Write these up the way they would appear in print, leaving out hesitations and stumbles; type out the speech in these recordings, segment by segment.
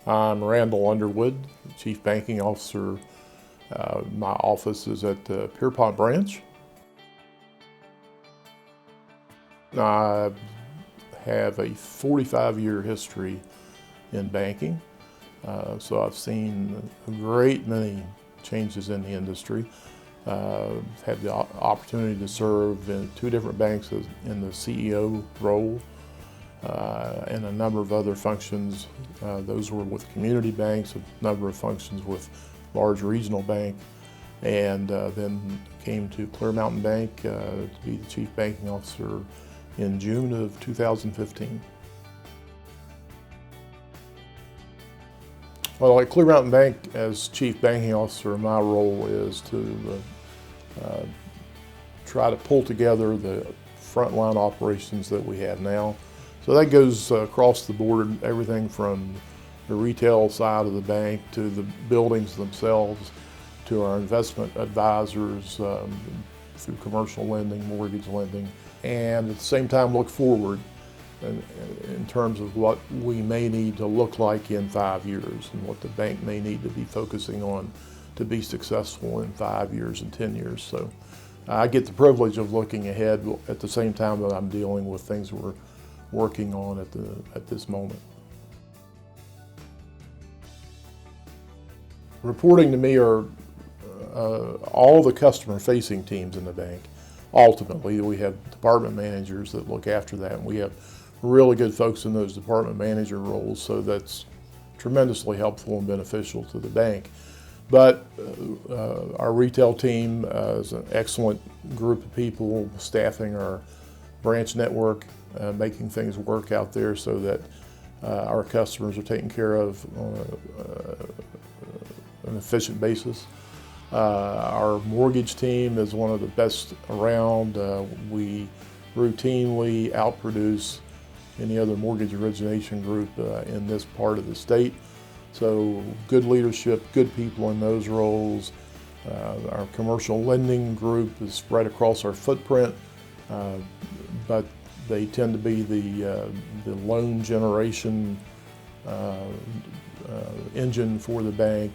I'm Randall Underwood, Chief Banking Officer. My office is at the Pierpont branch. I have a 45-year history in banking, so I've seen a great many changes in the industry. Had the opportunity to serve in 2 different banks in the CEO role and a number of other functions. Those were with community banks, a number of functions with large regional bank, and then came to ClearMountainBank to be the Chief Banking Officer in June of 2015. Well, at ClearMountainBank, as Chief Banking Officer, my role is to try to pull together the frontline operations that we have now. So that goes across the board, everything from the retail side of the bank to the buildings themselves, to our investment advisors, through commercial lending, mortgage lending, and at the same time look forward in terms of what we may need to look like in 5 years and what the bank may need to be focusing on to be successful in 5 years and 10 years. So I get the privilege of looking ahead at the same time that I'm dealing with things we're working on at this moment. Reporting to me are all the customer-facing teams in the bank. Ultimately, we have department managers that look after that, and we have really good folks in those department manager roles, so that's tremendously helpful and beneficial to the bank. But our retail team is an excellent group of people staffing our branch network, making things work out there so that our customers are taken care of on an efficient basis. Our mortgage team is one of the best around. We routinely outproduce any other mortgage origination group in this part of the state. So good leadership, good people in those roles. Our commercial lending group is spread across our footprint, but they tend to be the loan generation engine for the bank.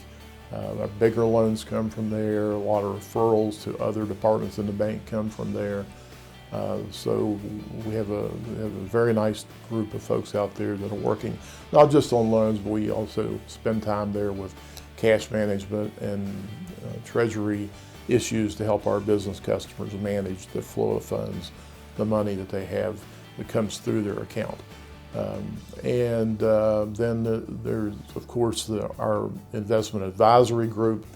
Our bigger loans come from there. A lot of referrals to other departments in the bank come from there. So we have a very nice group of folks out there that are working not just on loans, but we also spend time there with cash management and treasury issues to help our business customers manage the flow of funds, the money that they have that comes through their account. Then there's, of course, our investment advisory group,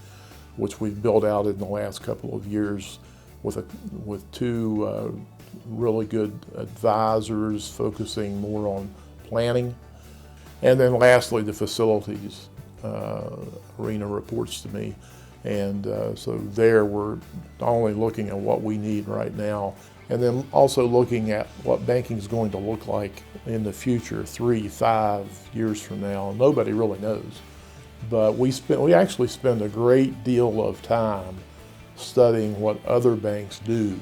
which we've built out in the last couple of years with 2 really good advisors focusing more on planning. And then lastly, the facilities arena reports to me. And so there we're not only looking at what we need right now, and then also looking at what banking is going to look like in the future, 3-5 years from now. Nobody really knows. But we actually spend a great deal of time studying what other banks do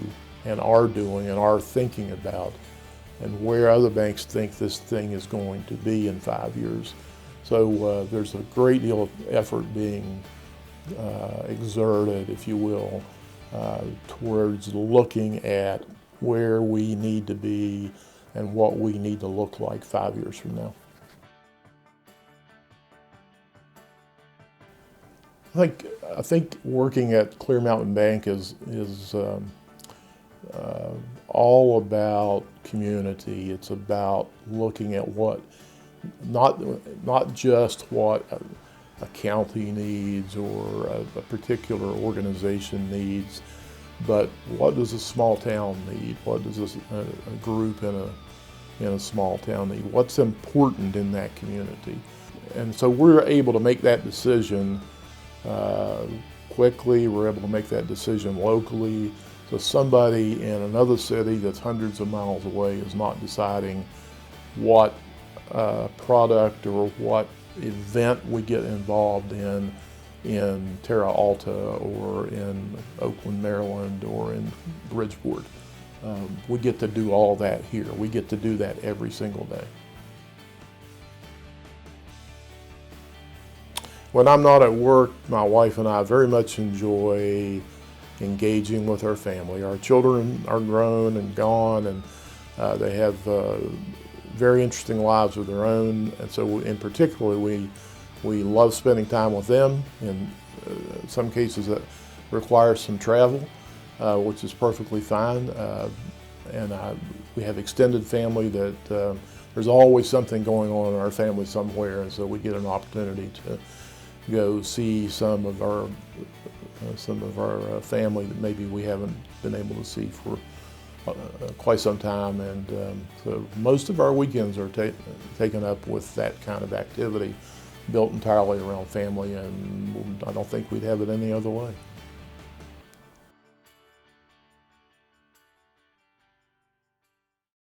and are doing and are thinking about, and where other banks think this thing is going to be in 5 years. So there's a great deal of effort being exerted, if you will, towards looking at where we need to be and what we need to look like 5 years from now. I think working at ClearMountainBank is all about community. It's about looking at what, not just what a county needs or a particular organization needs, but what does a small town need? What does a group in a small town need? What's important in that community? And so we're able to make that decision quickly. We're able to make that decision locally. So somebody in another city that's hundreds of miles away is not deciding what product or what event we get involved in Terra Alta or in Oakland, Maryland, or in Bridgeport. We get to do all that here. We get to do that every single day. When I'm not at work, my wife and I very much enjoy engaging with our family. Our children are grown and gone, and they have very interesting lives of their own, and so in particular we love spending time with them. In some cases that requires some travel, which is perfectly fine, and we have extended family that there's always something going on in our family somewhere, and so we get an opportunity to go see some of our family that maybe we haven't been able to see for quite some time, and so most of our weekends are taken up with that kind of activity, built entirely around family, and I don't think we'd have it any other way.